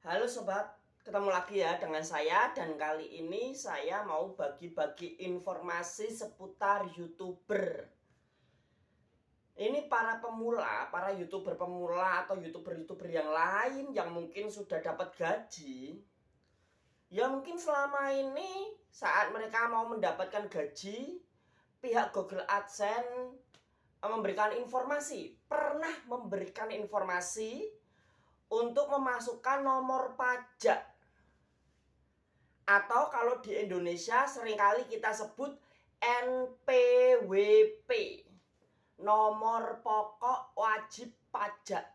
Halo sobat, ketemu lagi ya dengan saya dan kali ini saya mau bagi-bagi informasi seputar YouTuber. Ini para pemula, para YouTuber pemula atau YouTuber-YouTuber yang lain yang mungkin sudah dapat gaji. Ya mungkin selama ini saat mereka mau mendapatkan gaji, pihak Google AdSense pernah memberikan informasi untuk memasukkan nomor pajak, atau kalau di Indonesia seringkali kita sebut NPWP, nomor pokok wajib pajak.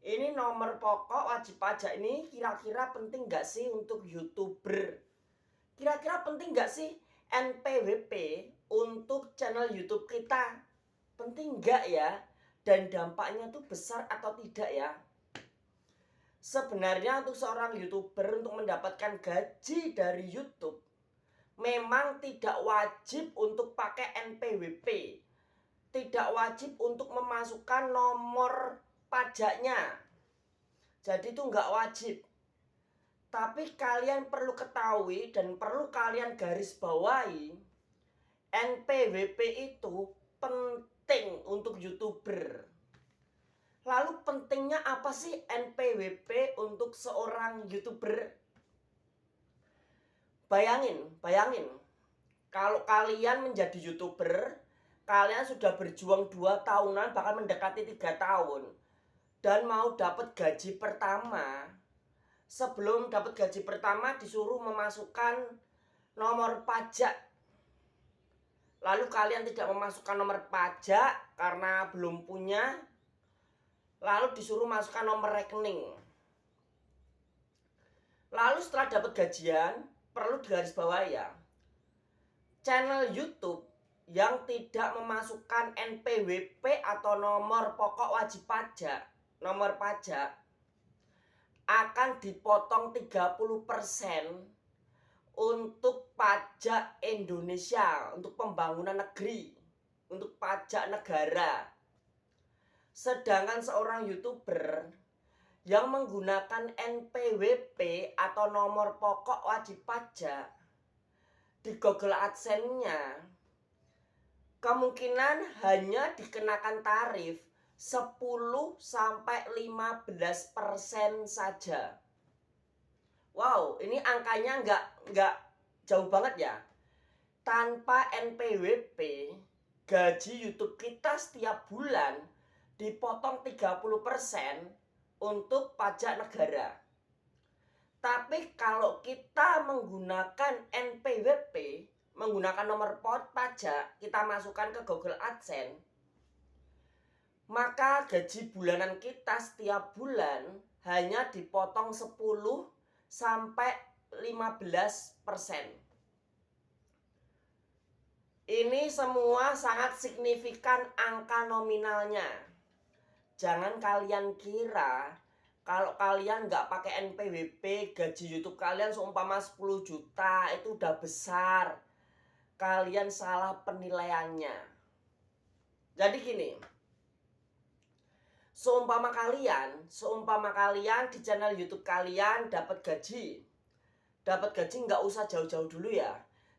Ini nomor pokok wajib pajak ini kira-kira penting nggak sih untuk YouTuber? Kira-kira penting nggak sih NPWP untuk channel YouTube kita? Penting nggak ya? Dan dampaknya tuh besar atau tidak ya? Sebenarnya untuk seorang YouTuber untuk mendapatkan gaji dari YouTube memang tidak wajib untuk pakai NPWP. Tidak wajib untuk memasukkan nomor pajaknya. Jadi itu nggak wajib. Tapi kalian perlu ketahui dan perlu kalian garis bawahi, NPWP itu penting untuk YouTuber. Lalu pentingnya apa sih NPWP untuk seorang YouTuber? Bayangin, kalau kalian menjadi YouTuber, kalian sudah berjuang 2 tahunan, bahkan mendekati 3 tahun, dan mau dapat gaji pertama. Sebelum dapat gaji pertama disuruh memasukkan nomor pajak. Lalu kalian tidak memasukkan nomor pajak karena belum punya, lalu disuruh masukkan nomor rekening. Lalu setelah dapat gajian, perlu digarisbawahi ya, channel YouTube yang tidak memasukkan NPWP atau nomor pokok wajib pajak, nomor pajak, akan dipotong 30% untuk pajak Indonesia, untuk pembangunan negeri, untuk pajak negara. Sedangkan seorang YouTuber yang menggunakan NPWP atau nomor pokok wajib pajak di Google AdSense-nya, kemungkinan hanya dikenakan tarif 10-15% saja. Wow, ini angkanya nggak jauh banget ya. Tanpa NPWP, gaji YouTube kita setiap bulan dipotong 30% untuk pajak negara. Tapi kalau kita menggunakan NPWP, menggunakan nomor pajak, kita masukkan ke Google AdSense, maka gaji bulanan kita setiap bulan hanya dipotong 10-15%. Ini semua sangat signifikan angka nominalnya. Jangan kalian kira kalau kalian nggak pakai NPWP, gaji YouTube kalian seumpama 10 juta itu udah besar. Kalian salah penilaiannya. Jadi gini, seumpama kalian di channel YouTube kalian dapat gaji nggak usah jauh-jauh dulu ya.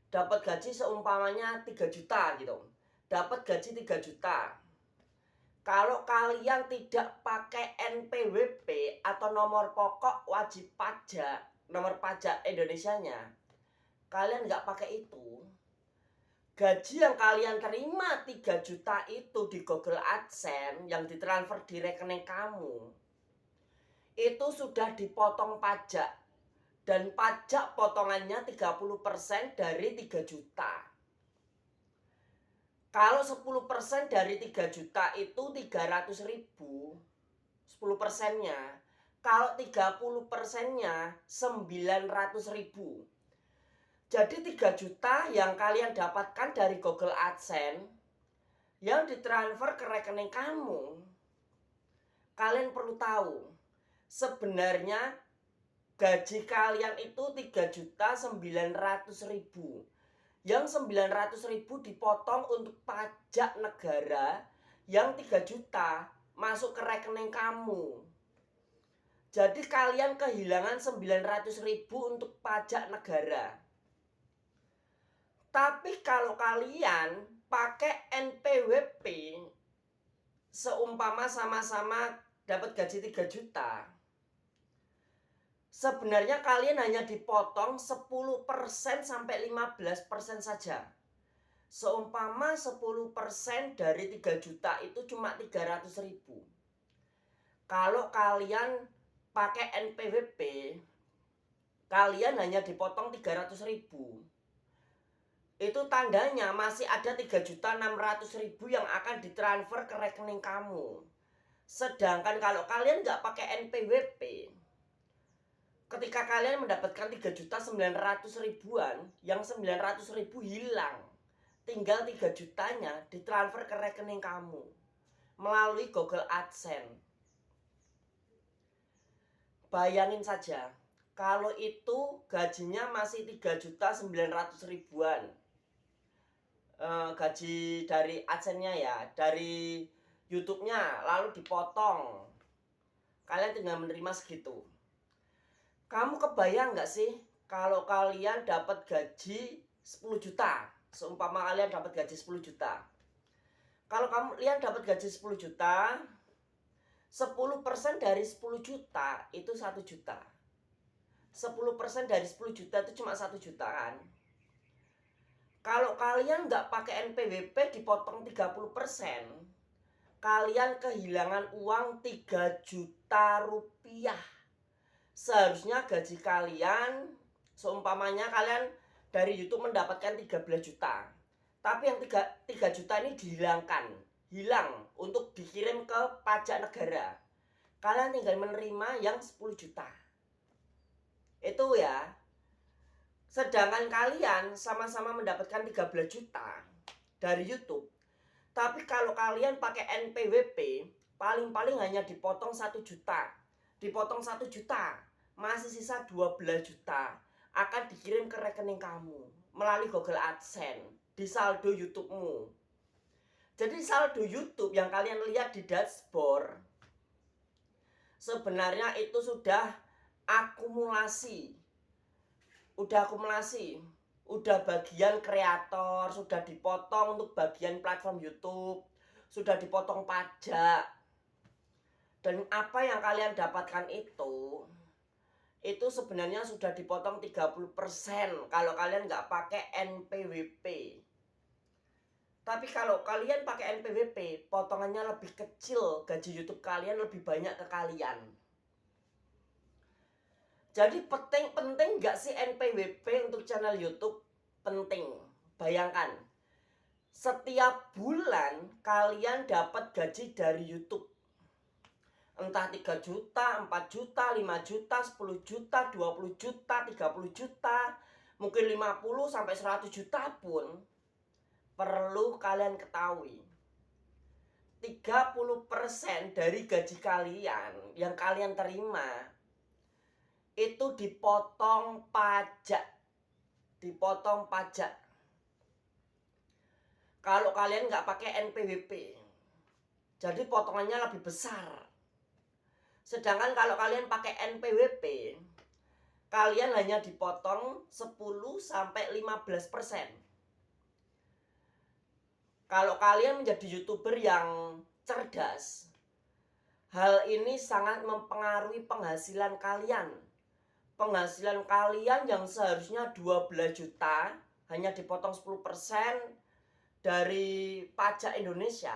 Dapat gaji seumpamanya 3 juta gitu. Dapat gaji 3 juta. Kalau kalian tidak pakai NPWP atau nomor pokok wajib pajak, nomor pajak Indonesianya, kalian nggak pakai itu, gaji yang kalian terima 3 juta itu di Google AdSense yang ditransfer di rekening kamu, itu sudah dipotong pajak. Dan pajak potongannya 30% dari 3 juta. Kalau 10% dari 3 juta itu 300.000, 10%-nya. Kalau 30%-nya 900.000. Jadi 3 juta yang kalian dapatkan dari Google AdSense yang ditransfer ke rekening kamu. Kalian perlu tahu, sebenarnya gaji kalian itu 3.900.000. Yang 900.000 dipotong untuk pajak negara, yang 3 juta masuk ke rekening kamu. Jadi kalian kehilangan 900.000 untuk pajak negara. Tapi kalau kalian pakai NPWP, seumpama sama-sama dapat gaji 3 juta, sebenarnya kalian hanya dipotong 10% sampai 15% saja. Seumpama 10% dari 3 juta itu cuma 300.000. Kalau kalian pakai NPWP, kalian hanya dipotong 300.000. Itu tandanya masih ada 3.600.000 yang akan ditransfer ke rekening kamu. Sedangkan kalau kalian nggak pakai NPWP, ketika kalian mendapatkan 3.900.000-an, yang 900.000 hilang. Tinggal 3 jutanya ditransfer ke rekening kamu melalui Google AdSense. Bayangin saja, kalau itu gajinya masih 3.900.000-an. Gaji dari AdSense-nya ya, dari YouTube-nya, lalu dipotong. Kalian tinggal menerima segitu. Kamu kebayang nggak sih kalau kalian dapat gaji 10 juta? Seumpama kalian dapat gaji 10 juta. Kalau kalian dapat gaji 10 juta, 10% dari 10 juta itu 1 juta. 10% dari 10 juta itu cuma 1 juta kan? Kalau kalian nggak pakai NPWP dipotong 30%, kalian kehilangan uang 3 juta rupiah. Seharusnya gaji kalian, seumpamanya kalian dari YouTube mendapatkan 13 juta. Tapi yang 3 juta ini dihilangkan. Hilang untuk dikirim ke pajak negara. Kalian tinggal menerima yang 10 juta. Itu ya. Sedangkan kalian sama-sama mendapatkan 13 juta dari YouTube. Tapi kalau kalian pakai NPWP, paling-paling hanya dipotong 1 juta. Dipotong 1 juta, masih sisa 12 juta akan dikirim ke rekening kamu melalui Google AdSense di saldo YouTube-mu. Jadi saldo YouTube yang kalian lihat di dashboard sebenarnya itu sudah akumulasi. Udah bagian kreator, sudah dipotong untuk bagian platform YouTube, sudah dipotong pajak. Dan apa yang kalian dapatkan itu sebenarnya sudah dipotong 30% kalau kalian nggak pakai NPWP. Tapi kalau kalian pakai NPWP, potongannya lebih kecil, gaji YouTube kalian lebih banyak ke kalian. Jadi penting nggak sih NPWP untuk channel YouTube? Penting. Bayangkan, setiap bulan kalian dapat gaji dari YouTube. Entah 3 juta, 4 juta, 5 juta, 10 juta, 20 juta, 30 juta, mungkin 50 sampai 100 juta pun perlu kalian ketahui. 30% dari gaji kalian yang kalian terima itu dipotong pajak. Kalau kalian nggak pakai NPWP, jadi potongannya lebih besar. Sedangkan kalau kalian pakai NPWP, kalian hanya dipotong 10-15%. Kalau kalian menjadi YouTuber yang cerdas, hal ini sangat mempengaruhi penghasilan kalian. Penghasilan kalian yang seharusnya 12 juta hanya dipotong 10% dari pajak Indonesia.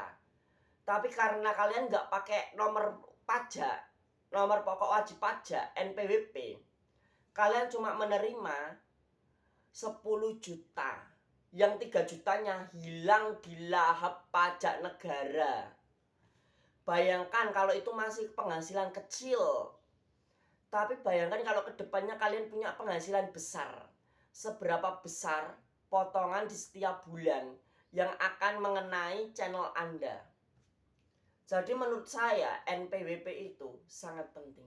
Tapi karena kalian nggak pakai nomor pokok wajib pajak NPWP, kalian cuma menerima 10 juta. Yang 3 jutanya hilang dilahap pajak negara. Bayangkan kalau itu masih penghasilan kecil. Tapi bayangkan kalau kedepannya kalian punya penghasilan besar. Seberapa besar potongan di setiap bulan yang akan mengenai channel Anda. Jadi menurut saya NPWP itu sangat penting.